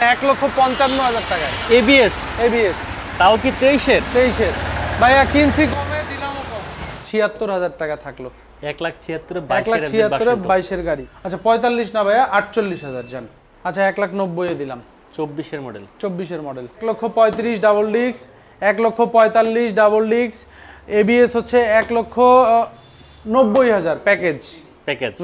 1,55,000 টাকায়। ABS ABS তাও কি 23-এর? 23-এর ভাইয়া কিনছি কমে, দিলামও কম। 76,000 টাকা থাকলো। 1,76,000 1,76,000 গাড়ি। আচ্ছা 45 না ভাইয়া, 48,000 জান। আচ্ছা 1,90,000 এ দিলাম। 24-এর মডেল। 24-এর model. 1,35,000 double disc, 1,45,000 double disc, ABS হচ্ছে 1,90,000 প্যাকেজ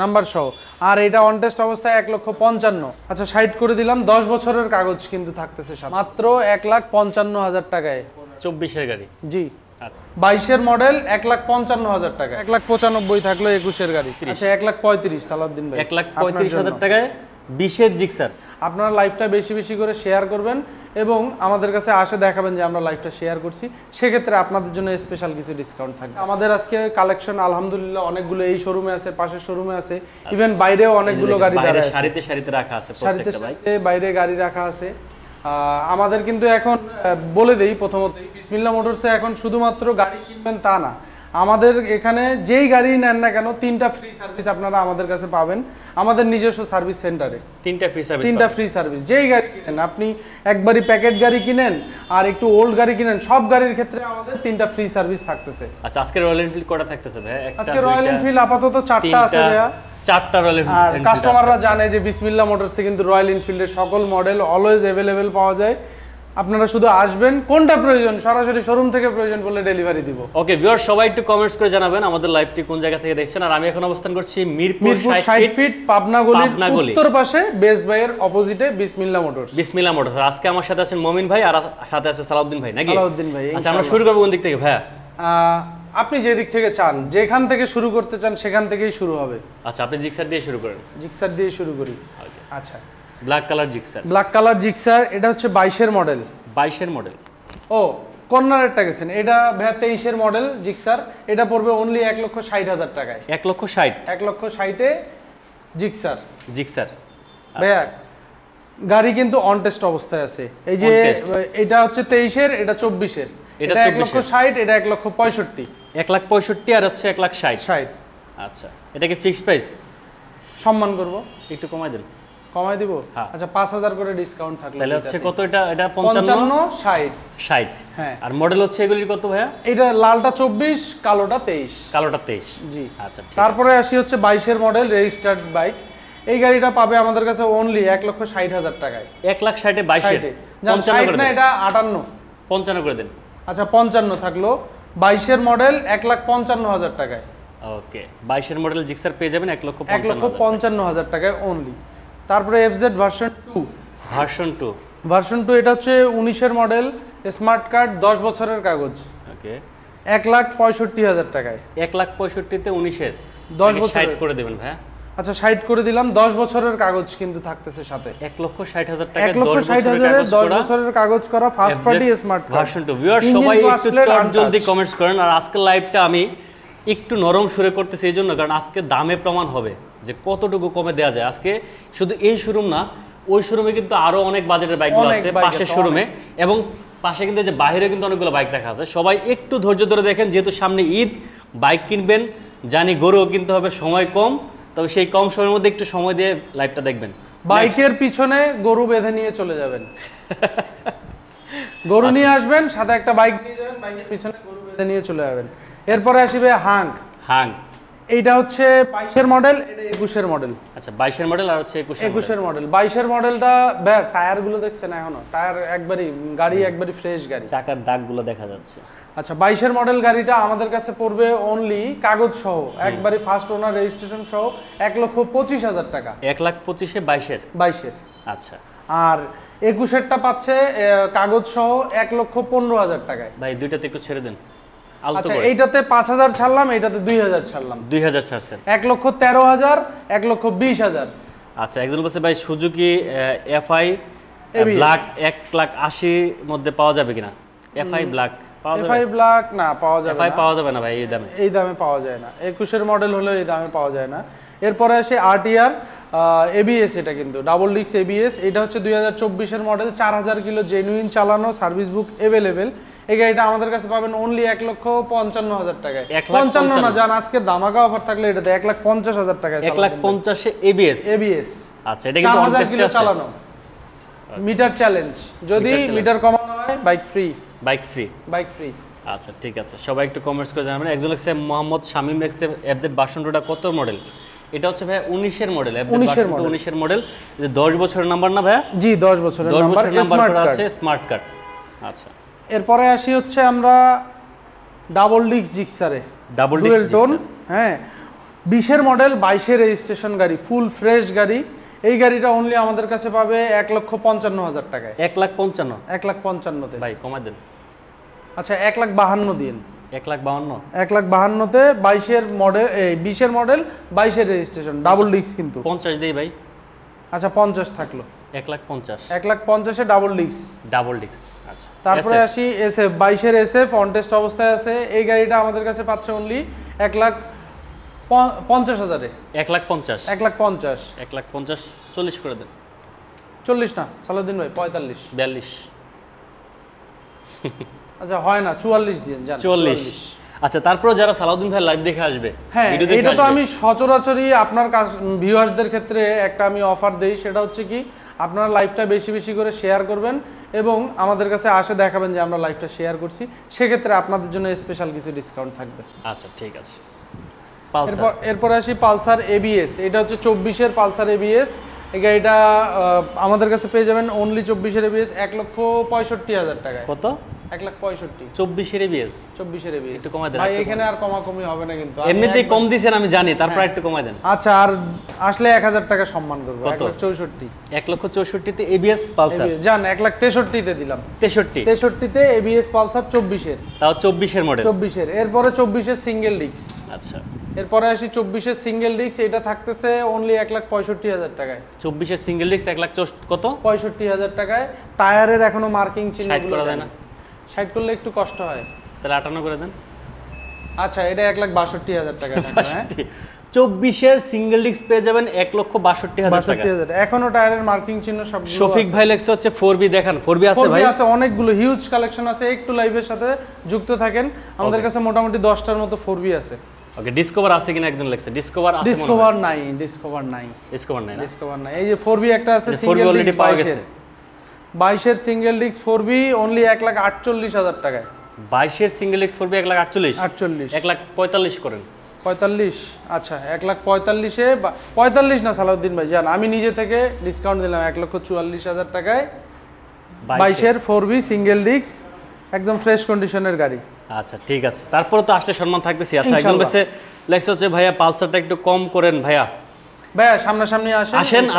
নাম্বার সহ। আর এটা অন টেস্ট অবস্থায় 1,55,000। আচ্ছা 60 করে দিলাম, 10 বছরের কাগজ কিন্তু থাকতেছে মাত্র 1,55,000 টাকায়। 24-এর গাড়ি। জি। আচ্ছা 22-এর মডেল 1,55,000 টাকা। 1,95,000 থাকলো 21-এর গাড়ি। আচ্ছা 1,35,000 সালাউদ্দিন ভাই। 1,35,000 টাকায় 20-এর জিক্সার। আপনারা লাইভটা বেশি বেশি করে শেয়ার করবেন এবং আমাদের কাছে আসে দেখাবেন যে আমরা লাইভটা শেয়ার করছি, সেক্ষেত্রে আপনাদের জন্য স্পেশাল কিছু ডিসকাউন্ট থাকবে। আমাদের আজকে কালেকশন আলহামদুলিল্লাহ অনেকগুলো এই শোরুমে আছে, পাশের শোরুমে আছে, ইভেন বাইরেও অনেকগুলো গাড়ি দাঁড়ায় আছে, সারিতে সারিতে রাখা আছে প্রত্যেকটা বাইক, বাইরে গাড়ি রাখা আছে। আমাদের কিন্তু এখন বলে দেই প্রথমত, বিসমিল্লাহ মোটরসে এখন শুধুমাত্র গাড়ি কিনবেন তা না, আমাদের এখানে যেই গাড়ি নেন না কেন 3টা ফ্রি সার্ভিস আপনারা আমাদের কাছে পাবেন। আমাদের নিজস্ব সার্ভিস সেন্টারে 3টা ফ্রি সার্ভিস। যেই গাড়ি কিনেন, আপনি একবারই প্যাকেট গাড়ি কিনেন আর একটু ওল্ড গাড়ি কিনেন, সব গাড়ির ক্ষেত্রে আমাদের 3টা ফ্রি সার্ভিস থাকতেছে। আচ্ছা আজকে রয়্যাল এনফিল্ড কটা থাকতেছে ভাই? আজকে রয়্যাল এনফিল্ড আপাতত 4টা আছে ভাইয়া। 4টা রয়্যাল এনফিল্ড। আর কাস্টমাররা জানে যে বিসমিল্লাহ মোটরসে কিন্তু রয়্যাল এনফিল্ডের সকল মডেল অলওয়েজ अवेलेबल পাওয়া যায়। আপনারা শুধু আসবেন, কোনটা প্রয়োজন সরাসরি শোরুম থেকে প্রয়োজন বললে ডেলিভারি দিব। ওকে ভিউয়ার, সবাই একটু কমেন্টস করে জানাবেন আমাদের লাইভটি কোন জায়গা থেকে দেখছেন। আর আমি এখন অবস্থান করছি মিরপুর 60 ফিট পাবনা গলির উত্তর পাশে বেস্ট বাইয়ের অপোজিটে বিসমিল্লাহ মোটরস। বিসমিল্লাহ মোটরস। আজকে আমার সাথে আছেন মমিন ভাই আর সাথে আছে সালাউদ্দিন ভাই, নাকি? সালাউদ্দিন ভাই। আচ্ছা আমরা শুরু করব কোন দিক থেকে ভাইয়া? আপনি যে দিক থেকে চান, যেখান থেকে শুরু করতে চান সেখান থেকেই শুরু হবে। আচ্ছা আপনি জিক্সার দিয়ে শুরু করেন। জিক্সার দিয়ে শুরু করি। আচ্ছা black colour Gixxer. Black colour Gixxer, এটা হচ্ছে 22-এর মডেল। 22-এর মডেল। ও কর্নারেরটা গেছেন, এটা ভাইয়া 23-এর মডেল জিক্সার। এটা পড়বে অনলি 1,60,000 টাকায়। 1,60,000। 1,60,000-এ জিক্সার। জিক্সার ভাইয়া গাড়ি কিন্তু অন টেস্ট অবস্থায় আছে। এই যে এটা হচ্ছে 23-এর, এটা 24-এর। এটা 1,60,000, এটা 1,65,000। 1,65,000 আর হচ্ছে 1,60,000। আচ্ছা এটা কি ফিক্সড প্রাইস? সম্মান করব, একটু কমাই দেন। কমাই দিব। আচ্ছা 5,000 করে ডিসকাউন্ট থাকলে তাহলে হচ্ছে কত? এটা 55 60। হ্যাঁ। আর মডেল হচ্ছে এগুলির কত ভাইয়া? এটা লালটা 24, কালোটা 23। কালোটা 23। জি। আচ্ছা তারপরে আসি হচ্ছে 22-এর মডেল রেজিস্টার্ড বাইক। এই গাড়িটা পাবে আমাদের কাছে অনলি 1,60,000 টাকায়। 1,60,000-এ 22-এর 55 করে না, এটা 58। 55 করে দেন। আচ্ছা 55 থাকলো। 22-এর মডেল 1,55,000 টাকায়। ওকে 22-এর মডেল জিক্সার পেয়ে যাবেন 1,55,000 টাকায় অনলি। তারপরে FZ ভার্সন 2। ভার্সন 2 এটা হচ্ছে 19-এর মডেল, স্মার্ট কার্ড, 10 বছরের কাগজ। ওকে 1,65,000 টাকায়। 1,65,000-তে 19-এর 10 বছর 60 করে দেবেন ভাইয়া। আচ্ছা 60 করে দিলাম, 10 বছরের কাগজ কিন্তু থাকতেছে সাথে। 1,60,000 টাকা 10 বছরের কাগজ করা first party smart card. Version 2। Viewer সবাই একটু জলদি কমেন্টস করেন। আর আজকের লাইভটা আমি একটু নরম সুরে করতেছি এই জন্য, কারণ আজকে দামে প্রমাণ হবে যে কতটুকু কমে দেওয়া যায়। আজকে শুধু এই শোরুম না, ওই শোরুমে কিন্তু আরো অনেক বাজেটের বাইকগুলো আছে পাশের শোরুমে, এবং পাশে কিন্তু যে বাইরে কিন্তু অনেকগুলো বাইক রাখা আছে। সবাই একটু ধৈর্য ধরে দেখেন, যেহেতু সামনে ঈদ, বাইক কিনবেন, জানি গরুও কিনতে হবে, সময় কম, তবে সেই কম সময়ের মধ্যে একটু সময় দিয়ে লাইভটা দেখবেন। বাইকের পিছনে গরু বেঁধে নিয়ে চলে যাবেন, গরু নিয়ে আসবেন, সাথে একটা বাইক নিয়ে যাবেন, বাইকের পিছনে গরু বেঁধে নিয়ে চলে যাবেন। এরপরে আসবে হাঙ্ক। এইটা হচ্ছে 22-এর মডেল, এটা 21-এর মডেল। আচ্ছা 22-এর মডেল আর হচ্ছে 21-এর মডেল। 22-এর মডেলটা টায়ার গুলো দেখছেন এখনো, টায়ার একবারই গাড়ি একবারই ফ্রেশ গাড়ি, চাকার দাগগুলো দেখা যাচ্ছে। আচ্ছা 22-এর মডেল গাড়িটা আমাদের কাছে পড়বে অনলি কাগজ সহ, একবারই ফার্স্ট ওনার রেজিস্ট্রেশন সহ 1,25,000 টাকা। 1,25,000-এ 22-এর। আচ্ছা। আর 21-এরটা পাচ্ছে কাগজ সহ 1,15,000 টাকায়। ভাই দুইটাতে একটু ছেড়ে দেন। আচ্ছা এইটাতে 5,000 ছাড়লাম, এইটাতে 2,000 ছাড়লাম। 2,000 ছাড়ছেন। 1,13,000, 1,20,000। আচ্ছা একজন বলছে ভাই সুজুকি এফআই ব্ল্যাক 1,80,000 মধ্যে পাওয়া যাবে কিনা? এফআই ব্ল্যাক পাওয়া যাবে? এফআই ব্ল্যাক না, পাওয়া যাবে না। এফআই পাওয়া যাবে না ভাই এই দামে। এই দামে পাওয়া যায় না, 21-এর মডেল হলে এই দামে পাওয়া যায় না। এরপরে আসে আরটিআর এবিএস, এটা কিন্তু ডাবল ডিস্ক এবিএস। এটা হচ্ছে 2024-এর মডেল, 4,000 কিলো জেনুইন চালানো, সার্ভিস বুক अवेलेबल। এই গাড়িটা আমাদের কাছে পাবেন অনলি 1,55,000 টাকায়। 55 না জান, আজকে ধামাকা অফার থাকলে এটাতে 1,50,000 টাকায়। 1,50,000-এ এবিএস। এবিএস। আচ্ছা এটা কিন্তু অন টেস্টে আছে। চালানো। মিটার চ্যালেঞ্জ, যদি মিটার কমানো হয় বাইক ফ্রি। Bike free. আচ্ছা ঠিক আছে, সবাই একটু কমেন্টস করে জানাবেন। একজন লিখছে মোহাম্মদ শামীম লিখছে এফজেড ভার্সনটা কত মডেল? এটা হচ্ছে ভাই 19 এর মডেল, এফজেড ভার্সন 19 এর মডেল। যে 10 বছরের নাম্বার না ভাই? জি 10 বছরের নাম্বার, নাম্বার আছে, স্মার্ট কার্ড। আচ্ছা এরপরে আসি হচ্ছে আমরা ডাবল ডিস্ক জিক্সারে, ডাবল ডুয়েল টোন, হ্যাঁ 20 এর মডেল, 22 এর রেজিস্ট্রেশন গাড়ি, ফুল ফ্রেশ গাড়ি। এই গাড়িটা অনলি আমাদের কাছে পাবে 1,55,000 টাকায়। 1,55,000? 1,55,000 তে ভাই কমাই দেন। আচ্ছা 1,52,000 দিন। 1,52,000? 1,52,000 তে 22 এর মডেল, এই 20 এর মডেল, 22 এর রেজিস্ট্রেশন, ডাবল ডিস্ক কিন্তু। 50 দেই ভাই। আচ্ছা 50 থাকলো। 1,50,000? 1,50,000 এ ডাবল ডিস্ক। আচ্ছা তারপরে আসি এসএফ, 22 এর এসএফ অন টেস্ট অবস্থায় আছে। এই গাড়িটা আমাদের কাছে পাচ্ছে অনলি 1,50,000 এ। 1,50,000? 1,50,000। 1,50,000 40 করে দেন। 40 না সালাউদ্দিন ভাই, 45। 42? আচ্ছা হয় না, 44 দিন জান। 44? আচ্ছা তারপর যারা সালাউদ্দিন ভাই লাইভ দেখে আসবে, হ্যাঁ এটা তো আমি সচরাচরই আপনার ভিউয়ার্সদের ক্ষেত্রে একটা আমি অফার দেই, সেটা হচ্ছে কি আপনারা লাইভটা বেশি বেশি করে শেয়ার করবেন এবং আমাদের কাছে আসে দেখাবেন যে আমরা লাইভটা শেয়ার করছি, সেক্ষেত্রে আপনাদের জন্য স্পেশাল কিছু ডিসকাউন্ট থাকবে। আচ্ছা ঠিক আছে। এরপরে আসি পালসার এবিএস। এটা হচ্ছে 24 এর পালসার এবিএস। এই গাড়িটা আমাদের কাছে পেয়ে যাবেন অনলি 24 এর এবিএস 1,65,000 টাকায়। কত? 1,65,000। 24 এর এবিএস? 24 এর এবিএস একটু কমাই দেন ভাই, এখানে আর কমাকমি হবে না কিন্তু, এমনিতেই কম দিবেন আমি জানি, তারপর একটু কমাই দেন। আচ্ছা আর আসলে 1000 টাকা সম্মান করব। 1,64,000। 1,64,000 তে এবিএস পালসার? জান 1,63,000 তে দিলাম। 63 তে এবিএস পালসার 24 এর, তাও 24 এর মডেল। 24 এর। এরপরে 24 এর সিঙ্গেল ডিস্ক। আচ্ছা এরপরে আসি 24 এর সিঙ্গেল ডিস্ক। এটা থাকতেছে অনলি 1,65,000 টাকায়। 24 এর সিঙ্গেল ডিস্ক 1,00,000 কত? 65,000 টাকায়। টায়ারের এখনো মার্কিং চিহ্নগুলো করা যায় না? 60 করলে একটু কষ্ট হয়, তাহলে 58 করে দেন। আচ্ছা এটা 1,62,000 টাকা থাকবে। হ্যাঁ 24 এর সিঙ্গেল ডিস্ক পেয়ে যাবেন 1,62,000 টাকা। এখনো টায়ারের মার্কিং চিহ্ন সব। শফিক ভাই লেখছে হচ্ছে 4B দেখান। 4B আছে ভাই? আছে, অনেকগুলো হিউজ কালেকশন আছে। একটু লাইভের সাথে যুক্ত থাকেন, আমাদের কাছে মোটামুটি 10টার মতো 4B আছে। ওকে ডিসকভার আছে কিনা একজন লেখছে। ডিসকভার আছে? ডিসকভার নাই না। ডিসকভার নাই। এই যে 4B একটা আছে, 4B অলরেডি পাওয়া গেছে। 22 এর সিঙ্গেল ডিস্ক 4B অনলি 1,48,000 টাকায়। 22 এর সিঙ্গেল ডিস্ক 4B 1,48,000? 1,45,000 করেন। 45? আচ্ছা 1,45,000 এ 45 না সালাউদ্দিন ভাই জান, আমি নিজে থেকে ডিসকাউন্ট দিলাম 1,44,000 টাকায়। 22 এর 4B সিঙ্গেল ডিস্ক, একদম ফ্রেশ কন্ডিশনের গাড়ি। আচ্ছা ঠিক আছে, তারপর তো আসলে সম্মান থাকতেছি। আচ্ছা একজন বেশি লেখছে হচ্ছে ভাইয়া পালসারটা একটু কম করেন ভাইয়া। ভাইয়া সামনাসামনি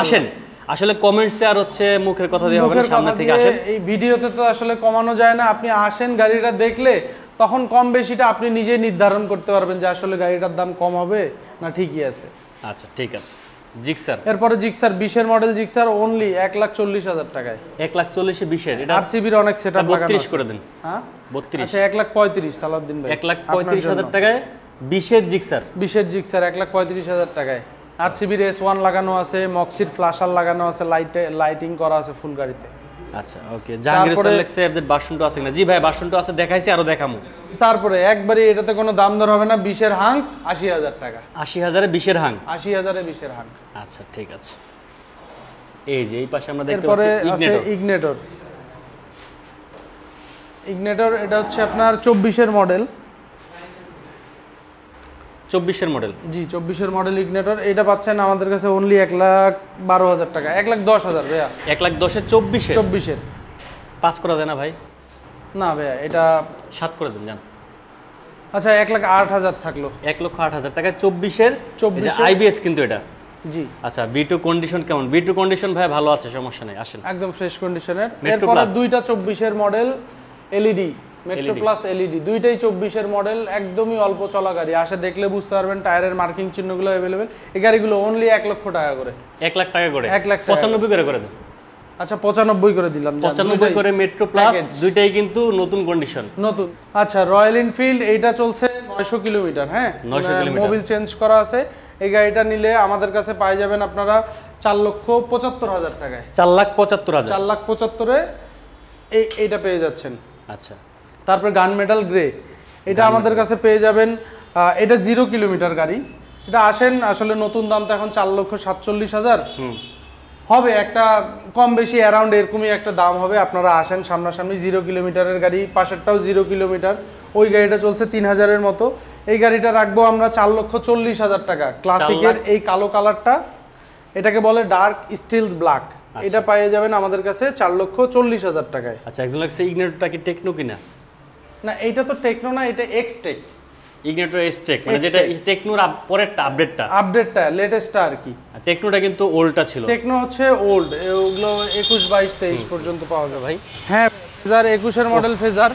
আসেন। আসলে কমেন্টসে আর হচ্ছে মুখের কথা দিয়ে হবে না, সামনে থেকে আসেন। এই ভিডিওতে তো আসলে কমানো যায় না, আপনি আসেন, গাড়িটা দেখলে তখন কম বেশিটা আপনি নিজে নির্ধারণ করতে পারবেন যে আসলে গাড়িটার দাম কম হবে না ঠিকই আছে। আচ্ছা ঠিক আছে। জিক্সার? এরপরে জিক্সার 20 এর মডেল জিক্সার অনলি 1,40,000 টাকায়। 1,40,000 20 এর? এটা আরসিবির অনেক সেটআপ লাগানো আছে। 32 করে দেন। হ্যাঁ 32? আচ্ছা 1,35,000 সালাউদ্দিন ভাই। 1,35,000 টাকায় 20 এর জিক্সার? 20 এর জিক্সার 1,35,000 টাকায়। আরসিবির S1 লাগানো আছে, মক্সির ফ্ল্যাশার লাগানো আছে, লাইটিং করা আছে ফুল গাড়িতে। আচ্ছা ওকে। জাহাঙ্গীর হোসেন লেখছে এফজেড ভার্সন 2 আছে কিনা? জি ভাই ভার্সন 2 আছে, দেখাইছি, আরো দেখামু। তারপরে একবারে এটাতে কোনো দাম দর হবে না, 20 এর হাঙ্ক 80,000 টাকা। 80,000 এ 20 এর হাং? 80,000 এ 20 এর হাঙ্ক। আচ্ছা ঠিক আছে। এই যে এই পাশে আমরা দেখতে পাচ্ছি ইগনেটর। এটা হচ্ছে আপনার 24 এর মডেল। 24 এর মডেল? জি 24 এর মডেল ইগনেটর। এটা পাচ্ছেন আমাদের কাছে অনলি 1,12,000 টাকা। 1,10,000 ভাইয়া। 1,10,000 এ 24 এর? 24 এর 5 করে দেন না ভাই? না ভাইয়া, এটা 7 করে দেন জান। আচ্ছা 1,08,000 থাকলো। 1,08,000 টাকা 24 এর। 24 এর আইবিএস কিন্তু এটা? জি। আচ্ছা B2 কন্ডিশন কেমন? B2 কন্ডিশন ভাই ভালো আছে, সমস্যা নাই, আসেন। একদম ফ্রেশ কন্ডিশনের। এরপরে দুইটা 24 এর model LED, metro plus LED, দুইটাই 24 এর মডেল, একদমই অল্প চলা গাড়ি। আসে দেখলে বুঝতে পারবেন টায়ারের মার্কিং চিহ্নগুলো अवेलेबल। এই গাড়িগুলো অনলি 1 লক্ষ টাকা করে। 1 লাখ টাকা করে? 1 লাখ 95 করে দেন। আচ্ছা 95 করে দিলাম। 95 করে মেট্রো প্লাস, দুইটাই কিন্তু নতুন কন্ডিশন। নতুন। আচ্ছা রয়্যাল এনফিল্ড, এইটা চলছে 900 কিলোমিটার। হ্যাঁ 900 কিলোমিটার, মোবিল চেঞ্জ করা আছে। এই গাড়িটা নিলে আমাদের কাছে পাই যাবেন আপনারা 4,75,000 টাকায়। 4,75,000? 4,75,000 এ এইটা পেয়ে যাচ্ছেন। আচ্ছা। তারপর গান মেটাল গ্রে, এটা আমাদের কাছে পেয়ে যাবেন। এটা 0 কিলোমিটার গাড়ি। এটা আসেন, আসলে নতুন দাম তো এখন 4,47,000। হবে একটা কম বেশি অ্যারাউন্ড এরকমই একটা দাম হবে। আপনারা আসেন সামনাসামনি, 0 কিলোমিটারের গাড়ি, পাশেরটাও 0 কিলোমিটার। ওই গাড়িটা চলছে 3000-এর মতো। এই গাড়িটা রাখবো আমরা 4,40,000 টাকা। ক্লাসিকের এই কালো কালারটা, এটাকে বলে ডার্ক স্টিল ব্ল্যাক। এটা পেয়ে যাবেন আমাদের কাছে 4,40,000 টাকায়। আচ্ছা, একজন লাগছে ইগনিটরটা কি টেকনো কিনা? না, এইটা তো টেকনো না, এটা এক্সটেক। ইগনিটর এক্সটেক মানে যেটা টেকনোর পরেরটা, আপডেটটা লেটেস্টটা আর কি। টেকনোটা কিন্তু ওল্ডটা ছিল। টেকনো হচ্ছে ওল্ড, ওগুলো 21, 22, 23 পর্যন্ত পাওয়া যায় ভাই। হ্যাঁ, ফেজার 21-এর মডেল ফেজার,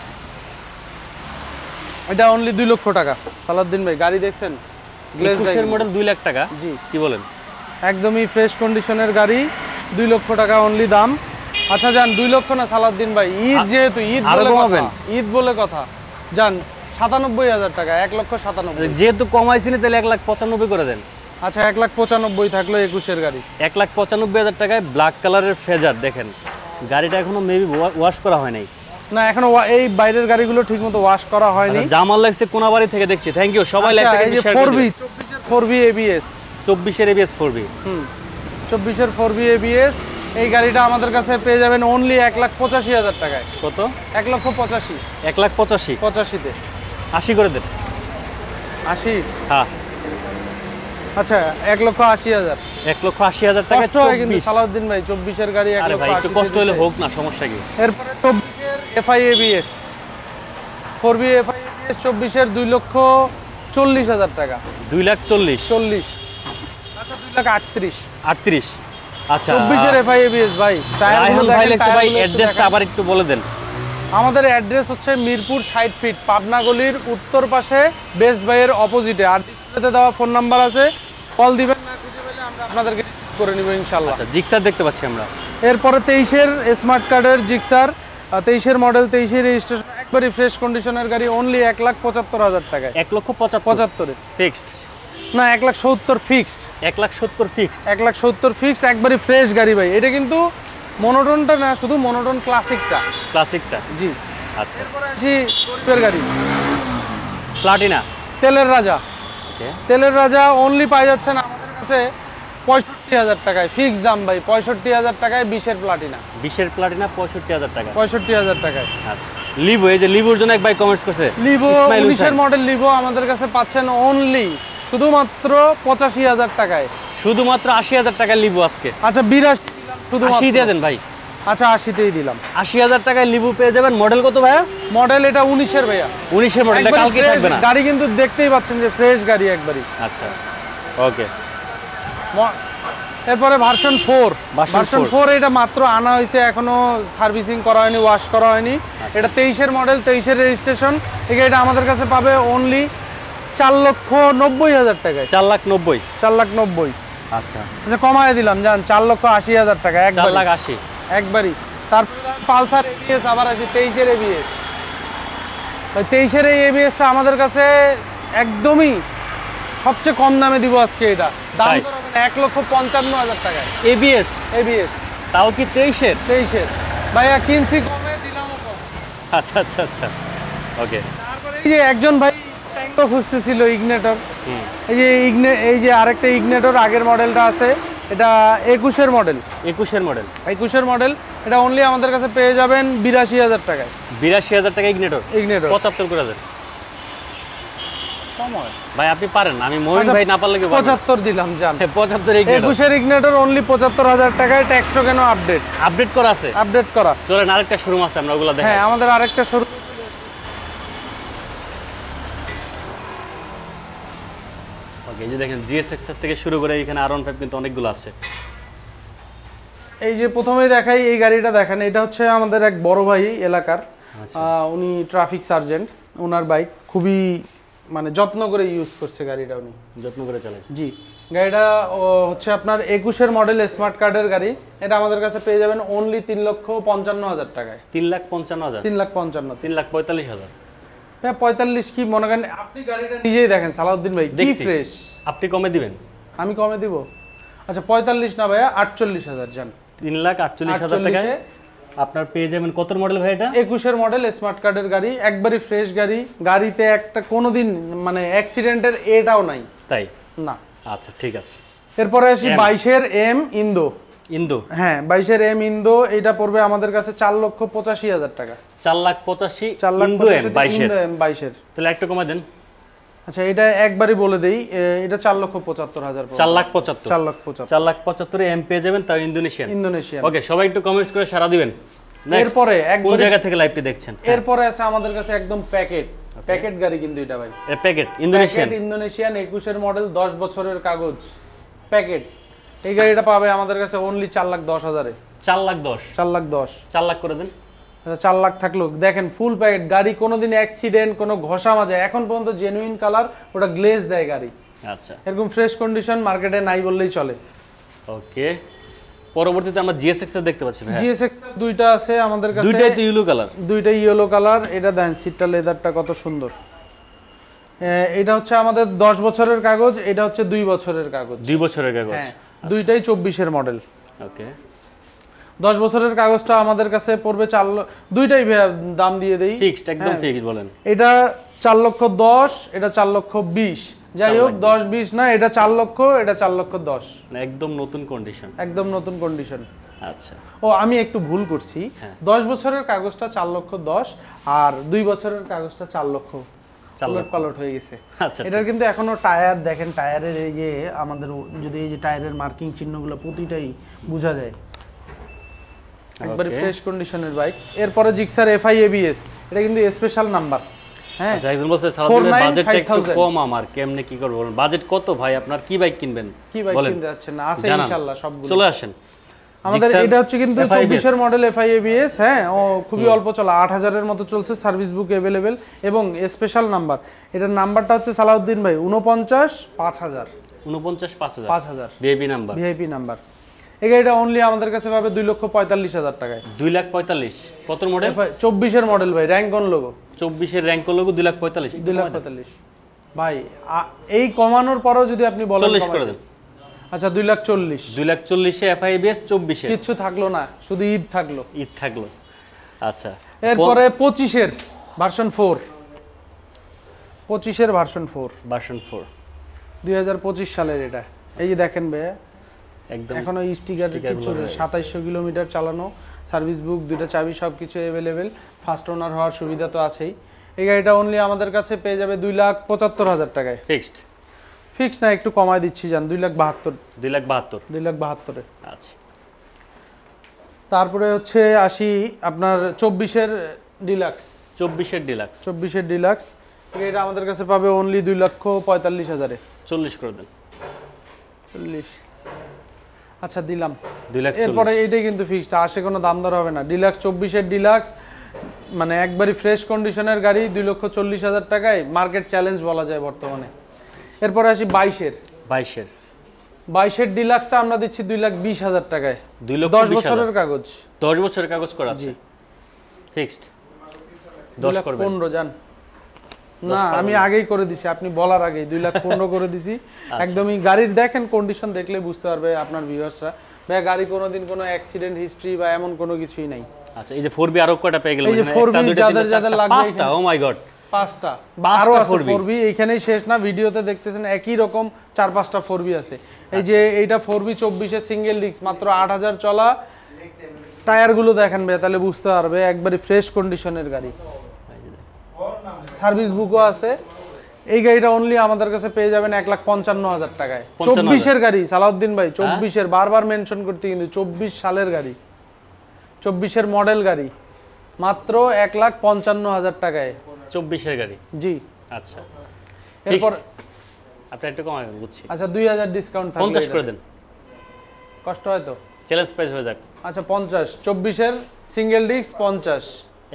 এটা অনলি 2 লক্ষ টাকা। সালাউদ্দিন ভাই গাড়ি দেখছেন? 21-এর মডেল 2 লাখ টাকা? জি। কি বলেন? একদমই ফ্রেশ কন্ডিশনের গাড়ি, 2 লক্ষ টাকা অনলি দাম। আচ্ছা যান, 2 লক্ষ না সালাউদ্দিন ভাই, ঈদ যেহেতু, ঈদ বলে কথা, ঈদ বলে কথা, যান 97,000 টাকা, 1,97,000। যেহেতু কমাইছিনি তাহলে 1,95,000 করে দেন। আচ্ছা, 1,95,000 থাকলো 21-এর গাড়ি। 1,95,000 টাকায় ব্ল্যাক কালারের ফেজার। দেখেন গাড়িটা এখনো মেবি ওয়াশ করা হয় নাই। না, এখনো এই বাইরের গাড়িগুলো ঠিকমতো ওয়াশ করা হয়নি। জামাল লাগছে কোনাবাড়ি থেকে দেখছি। থ্যাংক ইউ সবাই। লাইভটাকে শেয়ার করে দিন। 4B ABS, 24-এর ABS 4B। 24-এর 4B ABS। এই গাড়িটা আমাদের কাছে পেয়ে যাবেন অনলি 1,85,000 টাকায়। কত? 1,85,000। 1,85,000? 85-তে 80 করে দেন। 80? হ্যাঁ। আচ্ছা, 1,80,000। 1,80,000 টাকা। কষ্ট হয় কিন্তু সালাউদ্দিন ভাই, 24-এর গাড়ি 1,80,000। একটু কষ্ট হলে হোক না, সমস্যা কি। এরপরে 24-এর FI ABS, 4B FI ABS 24-এর 2,40,000 টাকা। 2,40,000? আচ্ছা, 2,38,000। 38? আচ্ছা, 24-এর FI ABS ভাই। রায়হান ভাই লেখছে ভাই অ্যাড্রেসটা আবার একটু বলে দেন। আমাদের অ্যাড্রেস হচ্ছে মিরপুর 60 ফিট, পাবনা গলির উত্তর পাশে, বেস্ট বাইয়ের অপোজিটে। আর ডিসপ্লেতে দেওয়া ফোন নাম্বার আছে, কল দিবেন, না খুঁজে পেলে আমরা আপনাদেরকে করে নিব ইনশাআল্লাহ। আচ্ছা, জিক্সার দেখতে পাচ্ছি আমরা। এরপরে 23-এর স্মার্ট কার্ডের জিক্সার, 23-এর মডেল, 23-এর রেজিস্ট্রেশন, একবারই ফ্রেশ কন্ডিশনের গাড়ি, অনলি 1,75,000 টাকায়। 1,75,000 ফিক্সড? না, 1,70,000 ফিক্সড। 1,70,000 ফিক্সড? 1,70,000 ফিক্সড, একবারই ফ্রেশ গাড়ি ভাই। এটা কিন্তু মনোটনটা না, শুধু মনোটন ক্লাসিকটা। ক্লাসিকটা? জি। আচ্ছা, আসি গরিবের গাড়ি, প্লাটিনা, তেলের রাজা। ওকে, তেলের রাজা অনলি পাই যাচ্ছেন আমাদের কাছে 65,000 টাকায়। ফিক্সড দাম ভাই, 65,000 টাকায় 20-এর প্লাটিনা। 20-এর প্লাটিনা 65,000 টাকা? 65,000 টাকায়। আচ্ছা, লিভো, এই যে লিভোর জন্য এক ভাই কমেন্টস করছে। লিভো 19-এর মডেল লিভো আমাদের কাছে পাচ্ছেন অনলি শুধুমাত্র 85,000 টাকায়। শুধুমাত্র 80,000 টাকায় লিভো আজকে? আচ্ছা, 82 শুধু 80 দিয়ে দেন ভাই। আচ্ছা, 80-তেই দিলাম। 80,000 টাকায় লিভো পেয়ে যাবেন। মডেল কত ভাইয়া? মডেল এটা 19-এর ভাইয়া। 19-এর মডেলটা কালকে থাকবে না? গাড়ি কিন্তু দেখতেই পাচ্ছেন যে ফ্রেশ গাড়ি একবারই। আচ্ছা, ওকে। এরপরে ভার্সন 4 এটা মাত্র আনা হয়েছে, এখনো সার্ভিসিং করা হয়নি, ওয়াশ করা হয়নি। এটা 23-এর মডেল, 23-এর রেজিস্ট্রেশন। এই গাড়িটা আমাদের কাছে পাবে অনলি 4,90,000 টাকায়। 4,90,000? 4,90,000। আচ্ছা, আচ্ছা, কমায় দিলাম, জান 4,80,000 টাকা একবার। 4,80,000 একবারই। তারপর পালসার ABS আবার আসি, 23-এর ABS। 23-এর এই ABS-টা আমাদের কাছে একদমই সবচেয়ে কম দামে দিব আজকে। এটা দাম 1,55,000 টাকায়। ABS তাও কি 23-এর? 23-এর ভাইয়া, কিনছি কমে, দিলামও কম। আচ্ছা আচ্ছা আচ্ছা, ওকে। তারপরে এই যে একজন ভাই ট্যাঙ্কও খুঁজতেছিল, ইগনেটর। এই যে আরেকটা ইগনেটর, আগের মডেলটা আছে, এটা 21-এর মডেল। 21-এর মডেল, এটা অনলি আমাদের কাছে পেয়ে যাবেন 82,000 টাকায়। 82,000 টাকা ইগনেটর? 75 করে দেন। কম হয় ভাই, আপনি পারেন, আমি মহিন ভাই না পারলে কি 75 দিলাম, জান। 75 ইগনেটর। 21-এর ইগনেটর অনলি 75,000 টাকায়। ট্যাক্স টোকেনও আপডেট করা আছে? আপডেট করা। চলেন আরেকটা শোরুম আছে, আমরা ওগুলো দেখাই। হ্যাঁ, আমাদের আরেকটা শোরুম। ওকে, এই যে দেখেন GSX থেকে শুরু করে এখানে R15 কিন্তু অনেকগুলো আছে। এই যে প্রথমেই দেখাই, এই গাড়িটা দেখেন, এটা হচ্ছে আমাদের এক বড় ভাই এলাকার, উনি ট্রাফিক সার্জেন্ট। ওনার বাইক খুবই মানে যত্ন করে ইউজ করছে গাড়িটা, উনি যত্ন করে চালাইছে। জি। গাড়িটা হচ্ছে আপনার 21-এর মডেল স্মার্ট কার্ডের গাড়ি। এটা আমাদের কাছে পেয়ে যাবেন অনলি 3,55,000 টাকায়। 3,55,000? 3,55,000। 3,45,000? হ্যাঁ, 45 কি মনে করেন, আপনি গাড়িটা নিজেই দেখেন সালাউদ্দিন ভাই, কি ফ্রেশ। আপনি কমে দিবেন? আমি কমে দিব? আচ্ছা, 45 না ভাইয়া, 48,000 জান। 3,48,000 টাকায় আপনার পেয়ে যাবেন। কত মডেল ভাই এটা? 21-এর মডেল স্মার্ট কার্ডের গাড়ি, একবারই ফ্রেশ গাড়ি। গাড়িতে একটা কোনোদিন মানে অ্যাক্সিডেন্টের এটাও নাই। তাই? না। আচ্ছা, ঠিক আছে। এরপরে আসি 22-এর M ইন্দো। ইন্দো, হ্যাঁ 22-এর এম ইন্দো, এটা পড়বে আমাদের কাছে 4,85,000 টাকা। 4,85,000 ইন্দো এম 22-এর। তাহলে একটু কমাই দেন। আচ্ছা এটা একবারই বলে দেই, এটা 4,75,000 পড়বে। 4,75,000 4,75,000 4,75,000 এম পেয়ে যাবেন, তাও ইন্দোনেশিয়ান। ইন্দোনেশিয়ান। ওকে, সবাই একটু কমেন্টস করে সারা দিবেন। এরপরে কোন জায়গা থেকে লাইভটি দেখছেন? এরপরে আছে আমাদের কাছে একদম প্যাকেট গাড়ি, কিন্তু এটা ভাই প্যাকেট ইন্দোনেশিয়ান। 21-এর মডেল, 10 বছরের কাগজ, প্যাকেট। এই গাড়িটা পাবে আমাদের কাছে অনলি 4,10,000-এ। 4,10,000 4,10,000 4 লাখ করে দেন। 4 লাখ থাকলো, দেখেন ফুল প্যাকেট গাড়ি, কোনোদিন অ্যাক্সিডেন্ট, কোনো ঘষা মাজা, এখন পর্যন্ত জেনুইন কালার, ওটা গ্লেজ দেয় গাড়ি। আচ্ছা, এরকম ফ্রেশ কন্ডিশন মার্কেটে নাই বললেই চলে। ওকে, পরবর্তীতে আমরা জিএসএক্স এর দেখতে পাচ্ছি ভাই। জিএসএক্স দুইটা আছে আমাদের কাছে, দুইটাই তো ইয়েলো কালার। দুইটাই ইয়েলো কালার। এটা দেন সিটটা, লেদারটা কত সুন্দর। এটা হচ্ছে আমাদের 10 বছরের কাগজ, এটা হচ্ছে 2 বছরের কাগজ। 2 বছরের কাগজ। হ্যাঁ, দুইটাই 24-এর মডেল। ওকে, 10 বছরের কাগজটা আমাদের কাছে পড়বে 4, দুইটাই দাম দিয়ে দেই ফিক্সড, একদম ফিক্সড বলেন। এটা 4,10,000, এটা 4,20,000, যাই হোক 10-20 না, এটা 4 লক্ষ, এটা 4,10,000, মানে একদম নতুন কন্ডিশন। একদম নতুন কন্ডিশন। আচ্ছা, ও আমি একটু ভুল করছি, 10 বছরের কাগজটা 4,10,000 আর 2 বছরের কাগজটা 4 লক্ষ, পালট হয়ে গেছে। আচ্ছা, এটার কিন্তু এখনো টায়ার দেখেন, টায়ারের এই যে আমাদের যদি এই যে টায়ারের মার্কিং চিহ্নগুলো প্রতিটাই বোঝা যায়, একবারে ফ্রেশ কন্ডিশনের বাইক। এরপরে জিক্সার এফআই এবিএস, এটা কিন্তু স্পেশাল নাম্বার। হ্যাঁ, আচ্ছা, একজন বলছে সারাদিনের বাজেটটা একটু কম, আমার কেমনে কি করব বলুন? বাজেট কত ভাই আপনার? কি বাইক কিনবেন? কি বাইক কিনতে যাচ্ছেন? আছে ইনশাআল্লাহ সবগুলো। চলে আসেন আমাদের এটা হচ্ছে কিন্তু 24-এর মডেল এফআই এবিএস। হ্যাঁ, ও খুবই অল্প চলা, 8,000-এর মতো চলছে, সার্ভিস বুক अवेलेबल এবং স্পেশাল নাম্বার। এটার নাম্বারটা হচ্ছে সালাউদ্দিন ভাই 49,5000 49,5000 ভিআইপি নাম্বার, ভিআইপি নাম্বার। এই গাড়িটা অনলি আমাদের কাছে পাবে 2,45,000 টাকায়। 2,45,000 কত মডেল? 24-এর মডেল ভাই, র্যাঙ্ক অন লোগো। 24-এর র্যাঙ্ক অন লোগো 2,45,000। 2,45,000 ভাই, এই কমানোর পরেও যদি আপনি বলেন 40 করে দেন। আচ্ছা 2,40,000। 2,40,000 এফআই এবিএস 24-এ কিছু থাকলো না, শুধু ঈদ থাকলো। ঈদ থাকলো। আচ্ছা, এরপরে 25-এর ভার্সন 4, 25-এর ভার্সন 4, 2025 সালের এটা। এই যে দেখেন ভাই, একদম এখনো স্টিকার কিছু, 2700 কিলোমিটার চালানো, সার্ভিস বুক, দুইটা চাবি, সবকিছু अवेलेबल, ফার্স্ট ওনার হওয়ার সুবিধা তো আছেই। এই গাড়িটা অনলি আমাদের কাছে পেয়ে যাবে 2,75,000 টাকায়। ফিক্সড না, একটু কমায় দিচ্ছি জান, 2,72,000। 2,72,000। আচ্ছা, তারপরে হচ্ছে আসি আপনার 24-এর ডিলাক্স। 24-এর ডিলাক্স এটা আমাদের কাছে পাবে অনলি 2,45,000-এ। 40 করে দেন। 40, আচ্ছা দিলাম। 2,40,000। এরপরে এইটাই কিন্তু ফিক্সড, আসে কোনো দাম দর হবে না। ডিলাক্স 24-এর ডিলাক্স, মানে একবারই ফ্রেশ কন্ডিশনের গাড়ি, 2,40,000 টাকায়, মার্কেট চ্যালেঞ্জ বলা যায় বর্তমানে। এরপরে আসি 22-এর ডিলাক্সটা আমরা দিচ্ছি 2,20,000 টাকায়। 10 বছরের কাগজ। 10 বছরের কাগজ করা আছে, ফিক্সড 10 করবেন। 15 জান না, আমি আগেই করে দিছি, আপনি বলার আগেই 2,15,000 করে দিছি। একদমই গাড়ির দেখেন কন্ডিশন, দেখলে বুঝতে পারবে আপনার ভিউয়ার্সরা, ভাই গাড়ি কোনোদিন কোনো অ্যাক্সিডেন্ট হিস্ট্রি বা এমন কোনো কিছুই নাই। আচ্ছা, এই যে 4B আরো কয়টা পেয়ে গেলেন? এই যে 4B যাদের লাগবে, 5টা। ও মাই গড, 5টা আরো আছে 4B, এইখানেই শেষ না, ভিডিওতে দেখতেছেন একই রকম 4-5টা 4B আছে। এই যে এইটা 4B 24-এর সিঙ্গেল ডিস্ক, মাত্র 8,000 চলা। টায়ারগুলো দেখেন ভাই, তাহলে বুঝতে পারবে, একবারে ফ্রেশ কন্ডিশনের গাড়ি, সার্ভিস বুকও আছে। এই গাড়িটা অনলি আমাদের কাছে পেয়ে যাবেন 1,55,000 টাকায়। 24-এর গাড়ি সালাউদ্দিন ভাই, 24-এর, বারবার মেনশন করতে, কিন্তু 24 সালের গাড়ি, 24-এর মডেল গাড়ি, মাত্র 1,55,000 টাকায়। 24-এর গাড়ি, জি। আচ্ছা, এরপর আপনি একটু কমাবেন, বুঝছি। আচ্ছা 2,000 ডিসকাউন্ট থাকবে, 50 করে দেন। কষ্ট হয় তো, চ্যালেঞ্জ প্রাইস হয়ে যাক। আচ্ছা 50, 24-এর সিঙ্গেল ডিস্ক 50,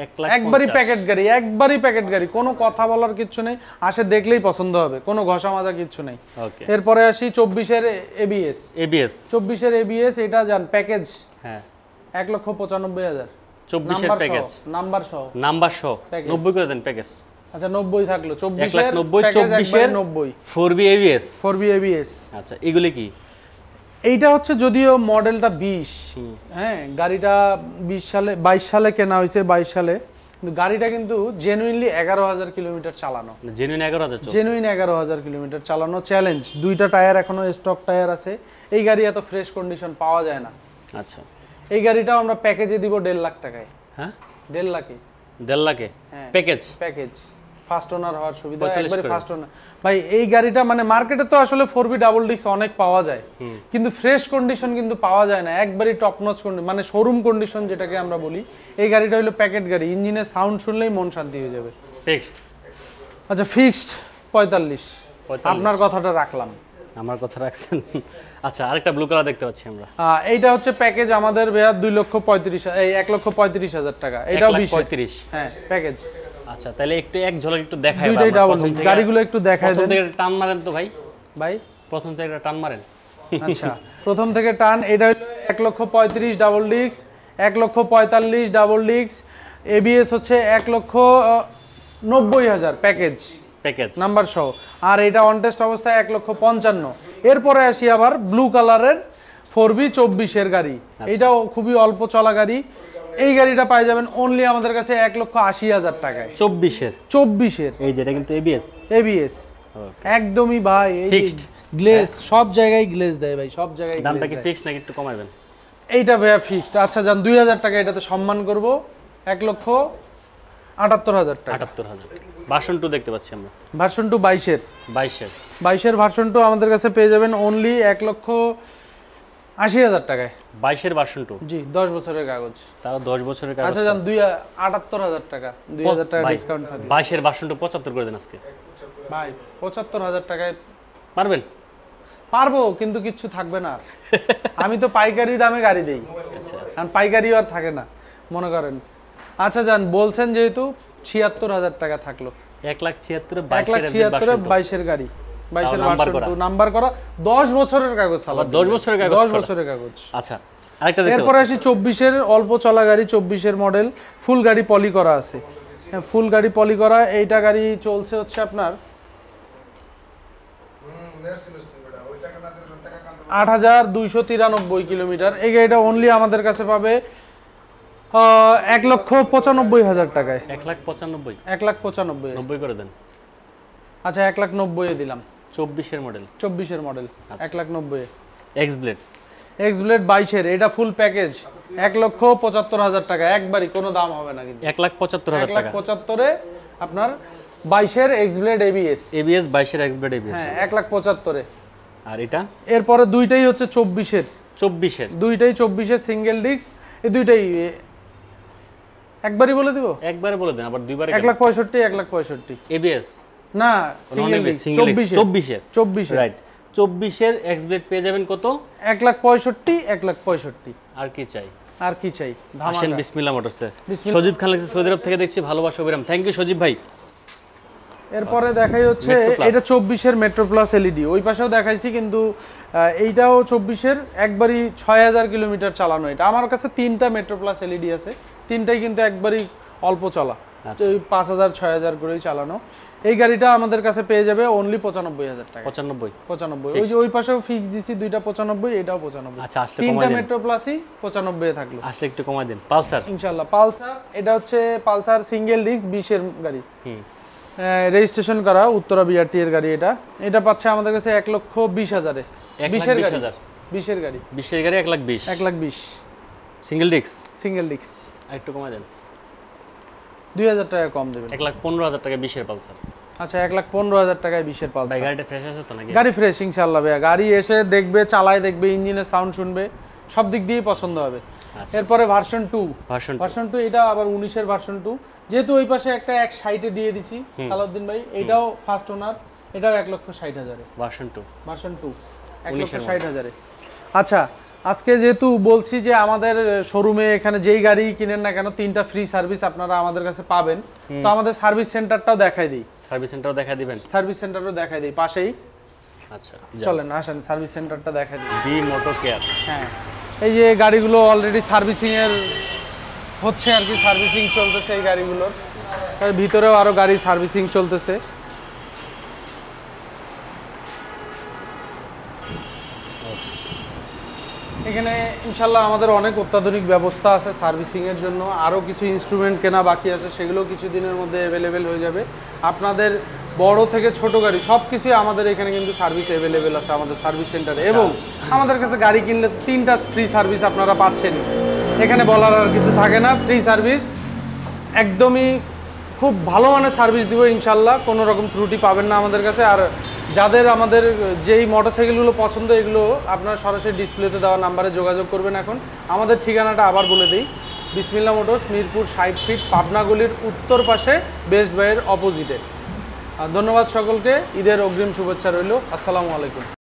1,50,000। একবারই প্যাকেট গাড়ি, কোনো কথা বলার কিছু নেই, আসে দেখলেই পছন্দ হবে, কোনো ঘষা মাজা কিছু নেই। ওকে, এরপরে আসি 24-এর এবিএস। 24-এর এবিএস, এটা জান প্যাকেজ, হ্যাঁ 1,95,000। 24-এর প্যাকেজ, নাম্বার সহ 90 করে দেন প্যাকেজ। আচ্ছা 90 থাকলো, 1,90,000, 24-এর 90 4B ABS। 4B ABS। আচ্ছা, এগুলি কি? এইটা হচ্ছে যদিও মডেলটা 20, হ্যাঁ গাড়িটা 22 সালে কেনা হয়েছে, 22 সালে, কিন্তু গাড়িটা কিন্তু জেনুইনলি 11,000 কিলোমিটার চালানো। জেনুইন 11,000 কিলোমিটার চালানো, চ্যালেঞ্জ। দুইটা টায়ার এখনো স্টক টায়ার আছে। এই গাড়ি এত ফ্রেশ কন্ডিশন পাওয়া যায় না। আচ্ছা, এই গাড়িটাও আমরা প্যাকেজে দিব 1.5 লাখ টাকায়। হ্যাঁ 1.5 লাখে, 1.5 লাখে হ্যাঁ প্যাকেজ। প্যাকেজ ফার্স্ট ওনার হওয়ার সুবিধা, 45 একবারে করে। First owner. ভাই এই গাড়িটা মানে মার্কেটে তো আসলে 4B ডাবল ডিস্ক অনেক পাওয়া যায়, কিন্তু ফ্রেশ কন্ডিশন কিন্তু পাওয়া যায় না, একবারই টপ নচ কন্ডিশন, মানে শোরুম কন্ডিশন যেটাকে আমরা বলি। এই গাড়িটা হলো প্যাকেট গাড়ি, ইঞ্জিনের সাউন্ড শুনলেই মন শান্তি হয়ে যাবে। ফিক্সড? আচ্ছা ফিক্সড 45। 45 আপনার কথাটা রাখলাম। আমার কথা রাখছেন। আচ্ছা, আরেকটা ব্লু কালার দেখতে পাচ্ছি আমরা। এইটা হচ্ছে প্যাকেজ আমাদের ভাইয়া 1,35,000 টাকা। এটাও 1,35,000। হ্যাঁ প্যাকেজ। আচ্ছা, তাহলে একটু এক ঝলক একটু দেখাই দুইটাই ডাবল ডিস্ক, গাড়িগুলো একটু দেখায় প্রথম দেন থেকে টান মারেন তো ভাই, ভাই। প্রথম থেকে একটা টান মারেন। আচ্ছা প্রথম থেকে টান। এটা হলো 1,35,000 double disc, 1,45,000 double disc, ABS হচ্ছে 1,90,000 প্যাকেজ প্যাকেজ নাম্বার সহ। আর এটা অন টেস্ট অবস্থায় 1,55,000। এরপরে আসি আবার ব্লু কালারের 4B 24 গাড়ি। এটাও খুবই অল্প চলা গাড়ি। এই গাড়িটা পাই যাবেন অনলি আমাদের কাছে 1,80,000 টাকায়। 24 এই যেটা কিন্তু এবিএস। এবিএস একদমই ভাই, এই ফিক্সড গ্লেজ সব জায়গায় গ্লেজ দেয় ভাই, সব জায়গায়। দামটা কি ফিক্সড নাকি একটু কমাবেন? এইটা ভাইয়া ফিক্সড। আচ্ছা যান 2,000 টাকা এটাতে সম্মান করব, 1,78,000 টাকা। 78,000। ভার্সন 2 দেখতে পাচ্ছি আমরা। ভার্সন 2 22-এর 22-এর ভার্সন 2 আমাদের কাছে পেয়ে যাবেন অনলি 1,80,000 টাকায়। 22-এর ভার্সন 2, জি 10 বছরের কাগজ। তাও 10 বছরের কাগজ। আচ্ছা যান 78,000 টাকা, 2,000 টাকা ডিসকাউন্ট থাকবে। 22-এর ভার্সন 2 75 করে দেন আজকে ভাই 75,000 টাকায় পারবেন? পারবো, কিন্তু কিচ্ছু থাকবে না। আমি তো পাইকারি দামে গাড়ি দেই, কারণ পাইকারিও আর থাকে না মনে করেন। আচ্ছা যান বলছেন যেহেতু 76,000 টাকা থাকলো। 1,76,000 22-এর গাড়ি, 22-এর ভার্সন 2 নাম্বার করা, 10 বছরের কাগজ। 10 বছরের কাগজ। 10 বছরের কাগজ। আচ্ছা, আরেকটা দেখতে এরপর আসি 24-এর অল্প চলা গাড়ি, 24-এর মডেল, ফুল গাড়ি পলি করা আছে। হ্যাঁ ফুল গাড়ি পলি করা। এইটা গাড়ি চলছে হচ্ছে আপনার 8,293 কিলোমিটার। এই গাড়িটা অনলি আমাদের কাছে পাবে 1,95,000 টাকায়। 1,95,000? 1,95,000 90 করে দেন। আচ্ছা 1,90,000 দিলাম। 24-এর মডেল। 24-এর মডেল 1,90,000। এক্স ব্লেড 22-এর এটা ফুল প্যাকেজ 1,75,000 টাকা। একবারই কোনো দাম হবে না কিন্তু। 1,75,000 টাকা। 1,75,000-এ আপনার 22-এর এক্স ব্লেড এবিএস। 22-এর এক্স ব্লেড এবিএস। হ্যাঁ 1,75,000-এ। আর এটা এরপরে দুইটাই হচ্ছে 24-এর। 24-এর দুইটাই 24-এর সিঙ্গেল ডিস্ক। এই দুইটাই একবারই বলে দিব। একবারে বলে দেন, আবার দুইবার। 1,65,000 এবিএস না, সিঙ্গেল ডিস্ক 24-এর রাইট। 24-এর এক্স ব্লেড পেয়ে যাবেন কত? 1,65,000। আর কি চাই? আর কি চাই? আসেন বিসমিল্লাহ মোটরসে। সজীব খান লাগছে সৌদি আরব থেকে দেখছি, ভালোবাসা অবিরাম। থ্যাংক ইউ সজীব ভাই। এরপরে দেখাই হচ্ছে এটা 24-এর মেট্রো প্লাস এলইডি। ওই পাশেও দেখাইছি, কিন্তু এইটাও 24-এর একবারই 6,000 কিলোমিটার চালানো। এটা আমার কাছে 3টা মেট্রো প্লাস এলইডি আছে, 3টাই কিন্তু একবারই অল্প চলা, ওই 5,000-6,000 করেই চালানো। এই গাড়িটা আমাদের কাছে পেয়ে যাবে অনলি 95,000 টাকা। 95। ওই যে ওই পাশেও ফিক্স দিছি দুইটা 95, এটাও 95। আচ্ছা, আসলে 3টা মেট্রো প্লাসই 95-এ থাকলো। আসলে একটু কমাই দেন। পালসার ইনশাআল্লাহ। পালসার এটা হচ্ছে পালসার সিঙ্গেল ডিস্ক 20-এর গাড়ি, রেজিস্ট্রেশন করা উত্তরা বিআরটি এর গাড়ি। এটা পাচ্ছে আমাদের কাছে 1,20,000-এ। 20-এর গাড়ি, 20-এর গাড়ি 1,20,000 1,20,000 সিঙ্গেল ডিস্ক। সিঙ্গেল ডিস্ক একটু কমাই দেন, 2,000 টাকা কম দেবেন। 1,15,000 টাকা 20-এর পালসার। আচ্ছা 1,15,000 টাকায় 20-এর ভাই পালসার। গাড়িটা ফ্রেশ আছে তো নাকি? গাড়ি ফ্রেশ ইনশাআল্লাহ ভাইয়া। গাড়ি এসে দেখবে, চালায় দেখবে, ইঞ্জিনের সাউন্ড শুনবে, সব দিক দিয়েই পছন্দ হবে। এরপরে ভার্সন 2 এটা আবার 19-এর ভার্সন 2। যেহেতু ওই পাশে একটা 160-এ দিয়ে দিছি সালাউদ্দিন ভাই, এটাও ফার্স্ট ওনার, এটাও 1,60,000-এ ভার্সন 2 1,60,000-এ। আচ্ছা আজকে যেহেতু বলছি যে আমাদের শোরুমে এখানে যেই গাড়ি কিনেন না কেন 3টা ফ্রি সার্ভিস আপনারা আমাদের কাছে পাবেন, তো আমাদের সার্ভিস সেন্টারটাও দেখাই দিই। সার্ভিস সেন্টারও দেখাই দিবেন? সার্ভিস সেন্টারও দেখাই দিই পাশেই। আচ্ছা চলেন আসেন সার্ভিস সেন্টারটা দেখাই দিই। B motor care. হ্যাঁ এই যে গাড়িগুলো অলরেডি সার্ভিসিং এর হচ্ছে আর কি, সার্ভিসিং চলতেছে এই গাড়িগুলোর। তার ভিতরেও আরো গাড়ি সার্ভিসিং চলতেছে। এখানে ইনশাল্লাহ আমাদের অনেক অত্যাধুনিক ব্যবস্থা আছে সার্ভিসিংয়ের জন্য। আরও কিছু ইনস্ট্রুমেন্ট কেনা বাকি আছে, সেগুলো কিছু দিনের মধ্যে অ্যাভেলেবেল হয়ে যাবে। আপনাদের বড় থেকে ছোট গাড়ি সব কিছুই আমাদের এখানে কিন্তু সার্ভিস অ্যাভেলেবেল আছে আমাদের সার্ভিস সেন্টারে। এবং আমাদের কাছে গাড়ি কিনলে 3টা ফ্রি সার্ভিস আপনারা পাচ্ছেন। এখানে বলার আর কিছু থাকে না, ফ্রি সার্ভিস একদমই খুব ভালো মানের সার্ভিস দিব ইনশাল্লাহ, কোনো রকম ত্রুটি পাবেন না আমাদের কাছে। আর যাদের আমাদের যেই মোটরসাইকেলগুলো পছন্দ এগুলো আপনারা সরাসরি ডিসপ্লেতে দেওয়া নাম্বারে যোগাযোগ করবেন। এখন আমাদের ঠিকানাটা আবার বলে দিই, বিসমিল্লাহ মোটরস, মিরপুর 60 ফিট, পাবনা গলির উত্তর পাশে, বেস্ট বাইয়ের অপোজিটে। ধন্যবাদ সকলকে, ঈদের অগ্রিম শুভেচ্ছা রইল। আসসালামু আলাইকুম।